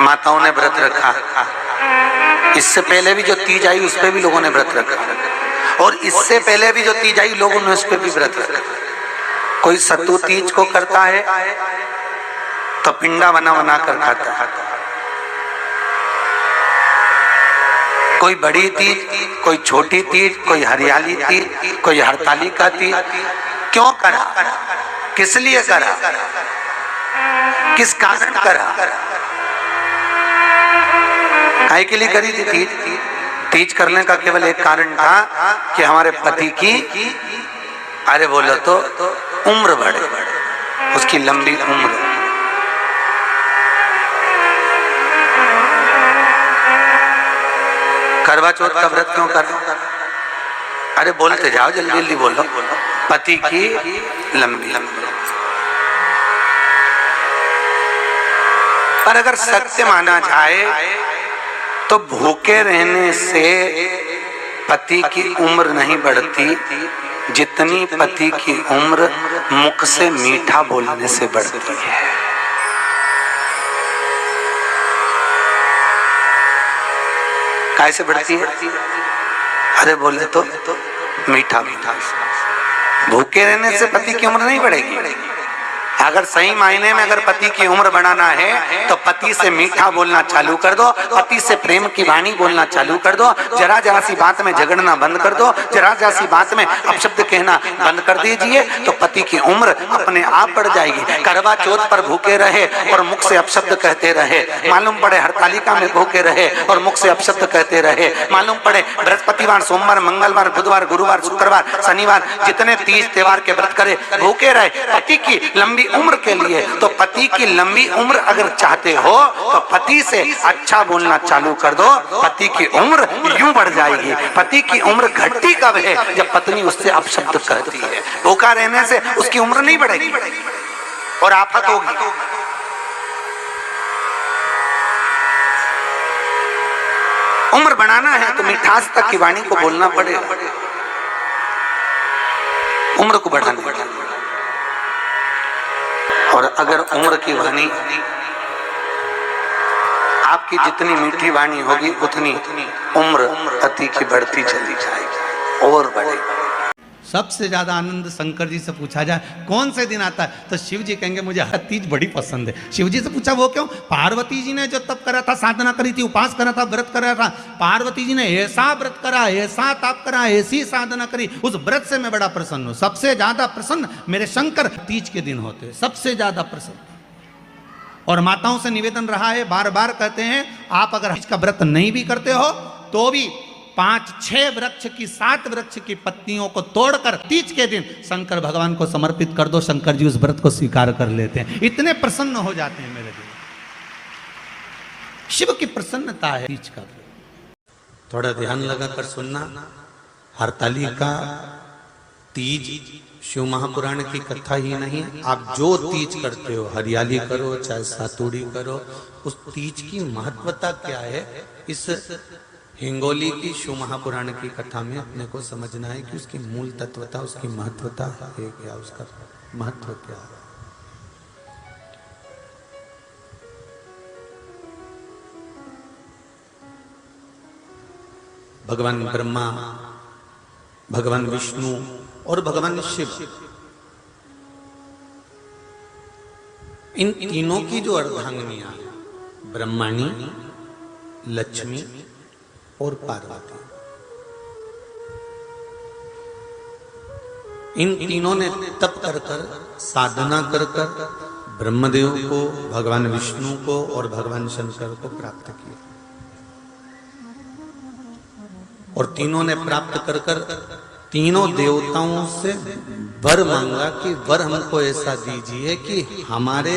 माताओं ने व्रत रखा। इससे पहले भी जो तीज आई उस पे भी लोगों ने व्रत रखा, और इससे पहले भी जो तीज आई लोगों ने उस पे भी व्रत रखा। कोई सत्तू तीज को करता है तो पिंडा बना बना कर खाता है, कोई बड़ी तीज, कोई छोटी तीज, कोई हरियाली तीज, कोई हरतालिका तीज। क्यों करा, किस लिए करा, किस कारण करा, काहे के लिए करी थी तीज? तीज करने का केवल एक कारण था कि हमारे पति की, अरे बोलो तो, उम्र बढ़े, उसकी लंबी उम्र। करवा चौथ का व्रत क्यों कर? अरे बोलते जाओ, जल्दी जल्दी बोलो। पति की लंबी। पर अगर सत्य माना जाए तो भूखे रहने से पति की उम्र नहीं बढ़ती, जितनी पति की उम्र मुख से मीठा बोलने से बढ़ती है। कैसे बढ़ती है? अरे बोले तो मीठा मीठा। भूखे रहने से पति की उम्र नहीं बढ़ेगी। अगर सही मायने में अगर पति की उम्र बढ़ाना है तो पति से मीठा बोलना चालू कर दो, पति से प्रेम की वाणी बोलना चालू कर दो, जरा जरा सी बात में झगड़ना बंद कर दो, जरा जरा सी बात में अपशब्द कहना बंद कर दीजिए, तो पति की उम्र अपने आप बढ़ जाएगी। करवा चौथ पर भूखे रहे और मुख से अपशब्द कहते रहे, मालूम पड़े हरतालिका में भूखे रहे और मुख से अपशब्द कहते रहे, मालूम पड़े बृहस्पतिवार, सोमवार, मंगलवार, बुधवार, गुरुवार, शुक्रवार, शनिवार, जितने तीज त्योहार के व्रत करे भूखे रहे पति की लंबी उम्र के लिए। तो पति की लंबी उम्र अगर चाहते हो तो पति से अच्छा बोलना चालू कर दो, पति की उम्र यूं बढ़ जाएगी। पति की उम्र घटती कब है? जब पत्नी उससे अपशब्द कहती है। भूखा रहने से उसकी उम्र नहीं बढ़ेगी और आफत होगी। उम्र बढ़ाना है तो मिठास तक की वाणी को बोलना पड़ेगा, उम्र को बढ़ाने। और अगर उम्र की वाणी, आपकी जितनी मीठी वाणी होगी उतनी उम्र पति की बढ़ती चली जाएगी और बढ़ेगी। सबसे ज्यादा आनंद शंकर जी से पूछा जाए कौन से दिन आता है तो शिव जी कहेंगे मुझे हर तीज बड़ी पसंद है। शिव जी से पूछा वो क्यों? पार्वती जी ने जो तप करा था, साधना करी थी, उपास करा था, व्रत करा था, पार्वती जी ने ऐसा व्रत करा, ऐसा तप करा, ऐसी साधना करी, उस व्रत से मैं बड़ा प्रसन्न हूं। सबसे ज्यादा प्रसन्न मेरे शंकर तीज के दिन होते हैं, सबसे ज्यादा प्रसन्न। और माताओं से निवेदन रहा है, बार बार कहते हैं, आप अगर तीज का व्रत नहीं भी करते हो तो भी 5-6 वृक्ष की 7 वृक्ष की पत्तियों को तोड़कर तीज के दिन शंकर भगवान को समर्पित कर दो, शंकर जी उस व्रत को स्वीकार कर लेते हैं, इतने प्रसन्न हो जाते हैं मेरे दिल। शिव की प्रसन्नता है तीज का। थोड़ा ध्यान लगाकर सुनना। हरतालिका तीज शिव महापुराण की कथा ही नहीं, आप जो तीज करते हो, हरियाली करो चाहे सातुड़ी करो, उस तीज की महत्वता क्या है, इस हिंगोली की शिव महापुराण की कथा में अपने को समझना है कि उसकी मूल तत्वता, उसकी महत्वता है क्या, उसका महत्व क्या है। भगवान ब्रह्मा, भगवान विष्णु और भगवान शिव, इन तीनों की जो अर्धांगिनियां, ब्रह्माणी, लक्ष्मी और पार्वती, इन तीनों ने तप कर कर, साधना कर कर ब्रह्मदेव को, भगवान विष्णु को और भगवान शंकर को प्राप्त किया। और तीनों ने प्राप्त कर कर तीनों देवताओं से वर मांगा कि वर हमको ऐसा दीजिए कि हमारे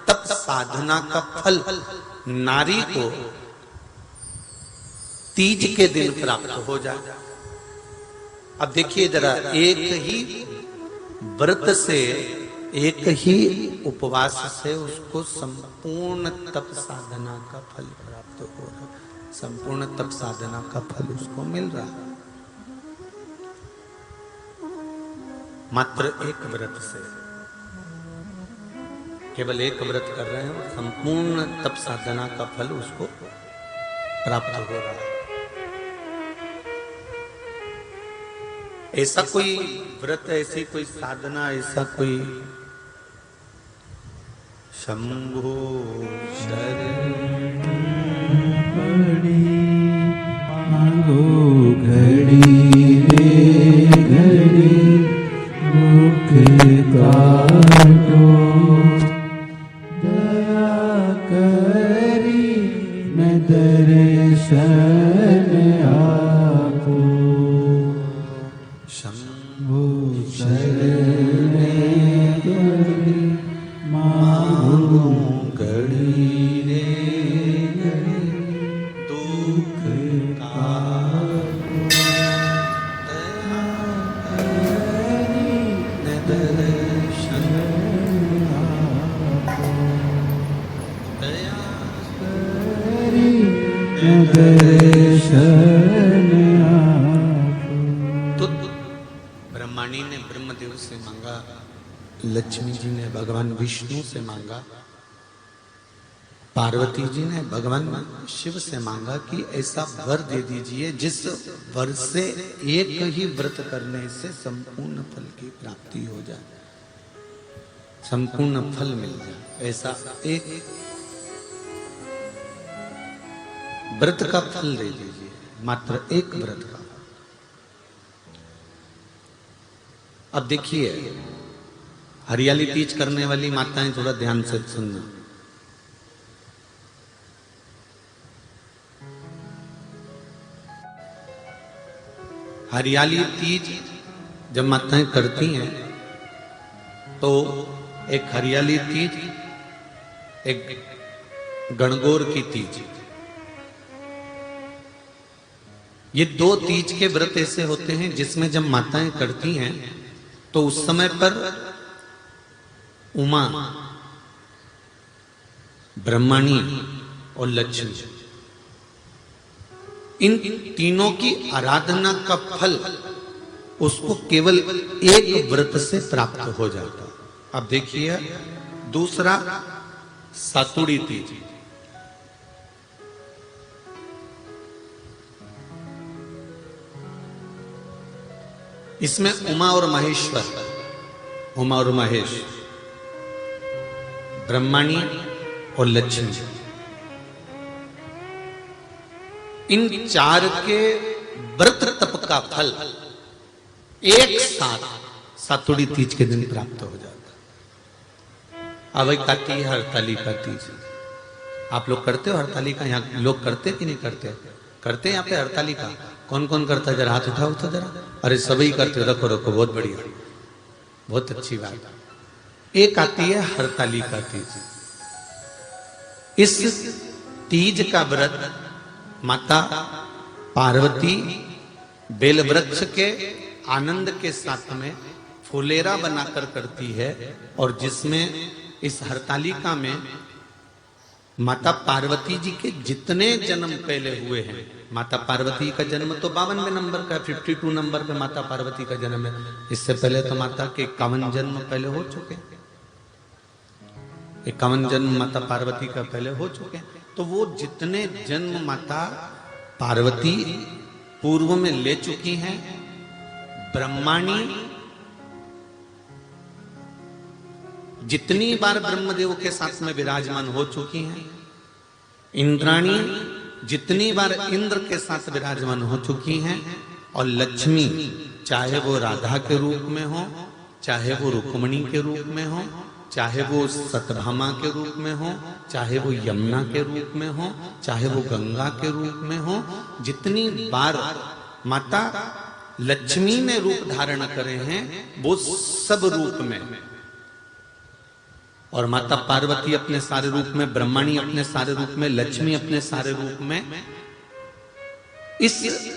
तप साधना का फल नारी को तीज के दिन प्राप्त हो जाए। अब देखिए जरा, एक ही व्रत से, एक ही उपवास से उसको संपूर्ण तप साधना का फल प्राप्त हो रहा है, संपूर्ण तप साधना का फल उसको मिल रहा है मात्र एक व्रत से। केवल एक व्रत कर रहे हैं और संपूर्ण तप साधना का फल उसको प्राप्त हो रहा है। ऐसा कोई व्रत, ऐसी कोई साधना, ऐसा कोई शंभो घड़ी रे घड़ी मुख काटो, दया करी मैं दर्शन आपो, शंभो शरण घड़ी मांगो घड़ी रे घड़ी दुख तो ब्रह्माणी ने ब्रह्मदेव से मांगा, लक्ष्मी जी ने भगवान विष्णु से मांगा, पार्वती जी ने भगवान शिव से मांगा कि ऐसा वर दे दीजिए जिस वर से एक ही व्रत करने से संपूर्ण फल की प्राप्ति हो जाए, संपूर्ण फल मिल जाए। ऐसा एक व्रत का फल दे दीजिए, मात्र एक व्रत का। अब देखिए, हरियाली तीज करने वाली माताएं थोड़ा ध्यान से सुनना। हरियाली तीज जब माताएं करती हैं तो एक हरियाली तीज, एक गणगौर की तीज, ये दो तीज के व्रत ऐसे होते हैं जिसमें जब माताएं करती हैं तो उस समय पर उमा, ब्रह्मणी और लक्ष्मी, इन तीनों की आराधना का फल उसको केवल एक व्रत से प्राप्त हो जाता। अब देखिए दूसरा सातुड़ी तीज। इसमें उमा और महेश्वर, उमा और महेश, ब्रह्मणी और लक्ष्मी, इन चार के व्रत तप का फल एक साथ सातुड़ी तीज के दिन प्राप्त हो जाता। अब एक आती है हरतालिका तीज। आप लोग करते हो हरतालिका? यहाँ लोग करते कि नहीं करते? करते हैं यहाँ पे हरतालिका? कौन कौन करता है? जरा हाथ उठाओ तो जरा। अरे सभी करते हो, रखो रखो, बहुत बढ़िया, बहुत अच्छी बात। एक आती है हरतालिका तीज। इस तीज का व्रत माता पार्वती बेल वृक्ष के आनंद के साथ में फुलेरा बनाकर करती है, और जिसमें इस हरतालिका में माता पार्वती जी के जितने जन्म पहले हुए हैं, माता पार्वती का जन्म तो 52वें नंबर का, 52 नंबर पे माता पार्वती का जन्म है। इससे पहले तो माता के 51 जन्म पहले हो चुके, 51 जन्म माता पार्वती का पहले हो चुके। तो वो जितने जन्म माता पार्वती पूर्व में ले चुकी हैं, ब्रह्माणी जितनी बार ब्रह्मदेव के साथ में विराजमान हो चुकी हैं, इंद्राणी जितनी बार इंद्र के साथ विराजमान हो चुकी हैं, और लक्ष्मी चाहे वो राधा के रूप में हो, चाहे वो रुक्मणी के रूप में हो, चाहे वो सतभामा के रूप में हो, चाहे वो यमुना के रूप में हो, चाहे वो गंगा के रूप में हो, जितनी बार माता लक्ष्मी ने रूप धारण करे हैं वो सब रूप में, और माता पार्वती अपने सारे रूप में, ब्रह्मणी अपने सारे रूप में, लक्ष्मी अपने सारे रूप में इस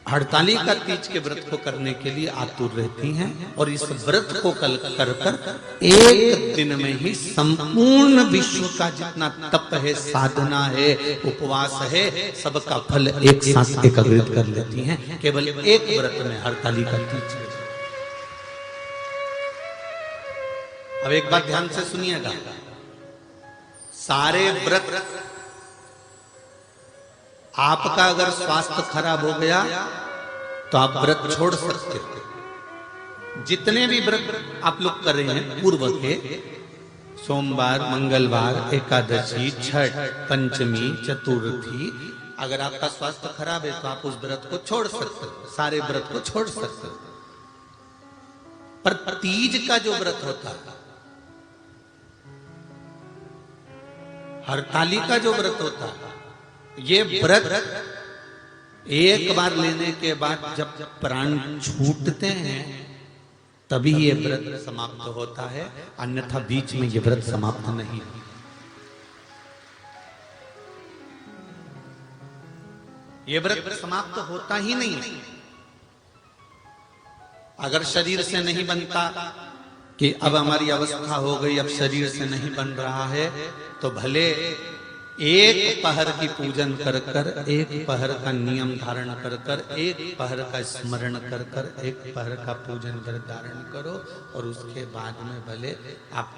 हड़तालिका तीज के व्रत को करने के लिए आतुर रहती हैं। और इस व्रत को कर कर एक दिन में ही संपूर्ण विश्व का जितना तप है, साधना है, उपवास है, सबका फल एक साथ एकत्रित कर लेती हैं केवल एक व्रत में, हड़तालिका तीज। अब एक बात ध्यान से सुनिएगा, सारे व्रत, आपका अगर स्वास्थ्य खराब हो गया तो आप व्रत छोड़ सकते हो। जितने भी व्रत आप लोग कर रहे हैं पूर्व के, सोमवार, मंगलवार, एकादशी, छठ, पंचमी, चतुर्थी, अगर आपका स्वास्थ्य खराब है तो आप उस व्रत को छोड़ सकते हो, सारे व्रत को छोड़ सकते हो। पर तीज का जो व्रत होता है, हरताली का जो व्रत होता है, ये व्रत एक बार लेने के बाद जब प्राण छूटते हैं तभी ये व्रत समाप्त होता है, अन्यथा बीच में ये व्रत समाप्त नहीं। ये व्रत समाप्त होता ही नहीं। अगर शरीर से नहीं बनता कि अब हमारी अवस्था हो गई, अब शरीर से नहीं बन रहा है, तो भले एक पहर की पूजन कर कर, एक पहर का नियम धारण कर कर, एक पहर का स्मरण कर कर, एक पहर का पूजन कर धारण करो, और उसके बाद में भले आप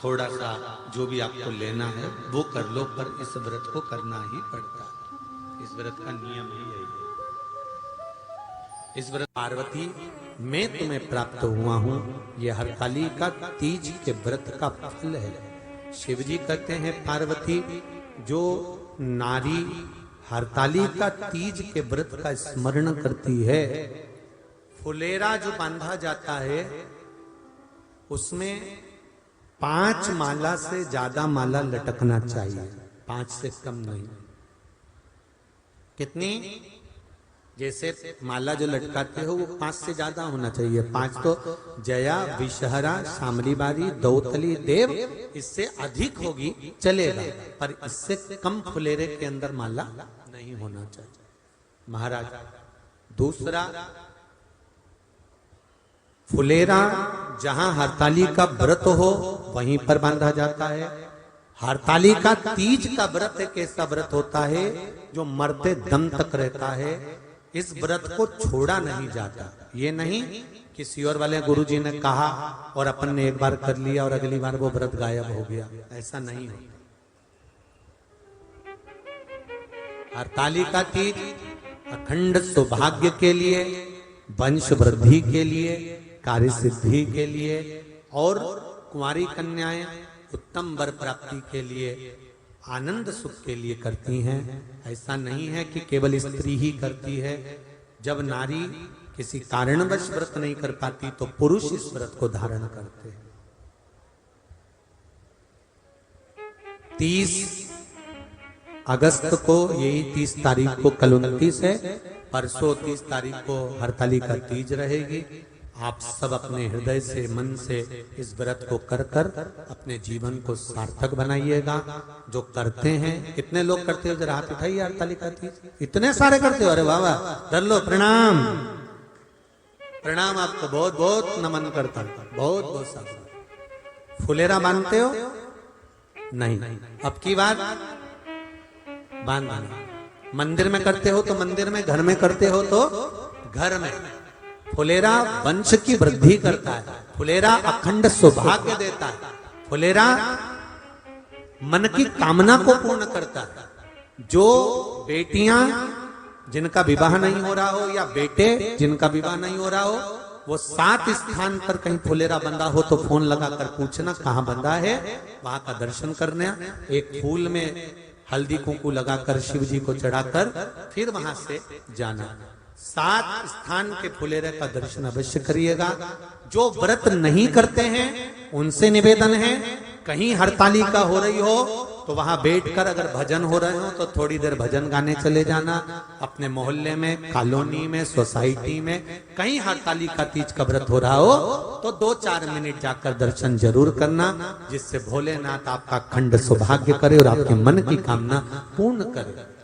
थोड़ा सा जो भी आपको लेना है वो कर लो, पर इस व्रत को करना ही पड़ता है। इस व्रत का नियम ही यही है। इस व्रत पार्वती मैं तुम्हें प्राप्त हुआ हूं, ये हरताली का तीज के व्रत का फल है। शिव जी कहते हैं पार्वती, जो नारी हरताली का तीज के व्रत का स्मरण करती है, फुलेरा जो बांधा जाता है उसमें 5 माला से ज्यादा माला लटकना चाहिए, 5 से कम नहीं। कितनी? जैसे माला जो लटकाते हो वो 5 से ज्यादा होना चाहिए। 5 तो जया, विषहरा, शामली बारी, दौतली, देव, इससे अधिक होगी चलेगा, पर इससे कम फुलेरे के अंदर माला नहीं होना चाहिए महाराज। दूसरा, फुलेरा जहां हरताली का व्रत हो वहीं पर बांधा जाता है। हरताली का तीज का व्रत एक ऐसा व्रत होता है जो मरते दम तक रहता है। इस व्रत को छोड़ा नहीं जाता। ये नहीं किसी और वाले गुरुजी ने कहा और अपन ने एक बार कर लिया और अगली बार वो व्रत गायब हो गया, ऐसा नहीं होता। हरताली का तीज अखंड सौभाग्य के लिए, वंश वृद्धि के लिए, कार्य सिद्धि के लिए और कुंवारी कन्याएं उत्तम वर प्राप्ति के लिए, आनंद सुख के लिए करती हैं। ऐसा नहीं है कि केवल स्त्री ही करती है। जब नारी किसी कारणवश व्रत नहीं कर पाती तो पुरुष इस व्रत को धारण करते हैं। 30 अगस्त को, यही 30 तारीख को, कल 29 है, परसों 30 तारीख को हरताली का तीज रहेगी। आप सब अपने हृदय से, मन से इस व्रत को कर कर अपने जीवन को सार्थक बनाइएगा। जो करते हैं, कितने लोग करते हो जरा हाथ उठाइए हरताली का तीज। इतने सारे करते हो, अरे वाह वाह, कर लो, प्रणाम प्रणाम, आपको बहुत बहुत नमन करता हूं, बहुत बहुत सारा। फुलेरा बांधते हो? नहीं, अब की बात बांधना। मंदिर में करते हो तो मंदिर में, घर में करते हो तो घर में। फुलेरा वंश की वृद्धि करता है, फुलेरा अखंड सौभाग्य देता है, फुलेरा मन की कामना को पूर्ण करता है। जो बेटियां जिनका विवाह नहीं हो रहा हो या बेटे जिनका विवाह नहीं हो रहा हो, वो 7 स्थान पर कहीं फुलेरा बंधा हो तो फोन लगाकर पूछना कहाँ बंधा है, वहां का दर्शन करना। एक फूल में हल्दी कुंकू लगाकर शिव जी को चढ़ाकर फिर वहां से जाना। 7 स्थान के फुलेरे का दर्शन अवश्य करिएगा। जो व्रत नहीं करते हैं उनसे निवेदन है, कहीं हरताली का हो रही हो तो वहां बैठकर अगर भजन हो रहे हो तो थोड़ी देर भजन गाने चले जाना। अपने मोहल्ले में, कॉलोनी में, सोसाइटी में कहीं हरताली का तीज का व्रत हो रहा हो तो 2-4 मिनट जाकर दर्शन जरूर करना, जिससे भोलेनाथ आपका अखंड सौभाग्य करे और आपके मन की कामना पूर्ण करे।